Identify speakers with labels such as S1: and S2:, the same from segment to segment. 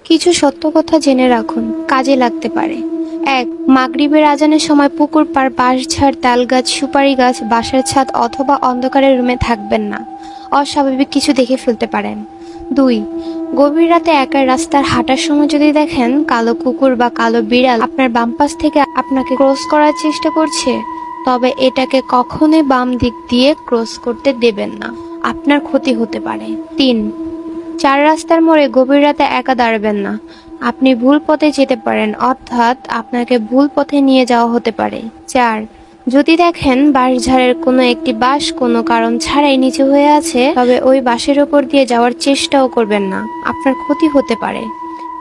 S1: কিছু সত্য কথা জেনে রাখুন, কাজে লাগতে পারে। 1. মাগরিবের আজানের সময় পুকুর পাড়, বাঁশঝাড়, তালগাছ, সুপারি গাছ, বাসার ছাদ অথবা অন্ধকারের রুমে থাকবেন না। অস্বাভাবিক কিছু দেখে ফেলতে পারেন। 2. গভীর রাতে একা রাস্তার হাঁটার সময় যদি দেখেন কালো কুকুর বা কালো বিড়াল আপনার বাম পাশ থেকে আপনাকে ক্রস করার চেষ্টা করছে, তবে এটাকে কখনোই বাম দিক দিয়ে ক্রস করতে দেবেন না, আপনার ক্ষতি হতে পারে। 3. চার রাস্তার মোড়ে গভীর রাতে একা দাঁড়াবেন না। আপনি ভুল পথে যেতে পারেন, অর্থাৎ আপনাকে ভুল পথে নিয়ে যাওয়া হতে পারে। 4. যদি দেখেন বাঁশঝাড়ের কোনো একটি বাঁশ কোনো কারণ ছাড়াই নিচে হয়ে আছে, তবে ওই বাঁশের ওপর দিয়ে যাওয়ার চেষ্টাও করবেন না, আপনার ক্ষতি হতে পারে।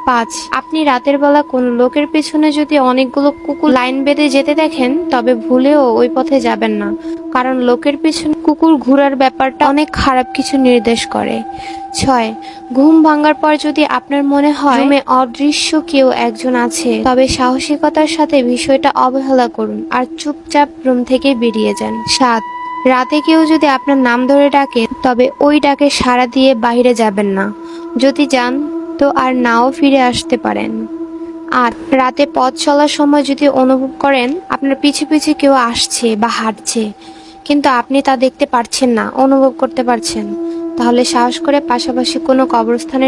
S1: 5. আপনি রাতের বেলা কোনো লোকের পেছনে যদি অনেকগুলো কুকুর লাইন বেঁধে যেতে দেখেন, তবে ভুলেও ওই পথে যাবেন না, কারণ লোকের পেছনে কুকুর ঘোরার ব্যাপারটা অনেক খারাপ কিছু নির্দেশ করে। 6. ঘুম ভাঙার পর যদি আপনার মনে হয় রুমে অদৃশ্য কেউ একজন আছে, তবে সাহসিকতার সাথে বিষয়টা অবহেলা করুন আর চুপচাপ রুম থেকে বেরিয়ে যান। 7. রাতে কেউ যদি আপনার নাম ধরে ডাকে, তবে ওই ডাকে সাড়া দিয়ে বাইরে যাবেন না। যদি যান তো আর নাও ফিরে আসতে পারেন। 8. রাতে পথ চলার সময় যদি অনুভব করেন আপনার পিছু পিছু কেউ আসছে বা হাঁটছে, কিন্তু আপনি তা দেখতে পারছেন না, অনুভব করতে পারছেন, তাহলে সাহস করে পাশাপাশি কোনো কবরস্থানে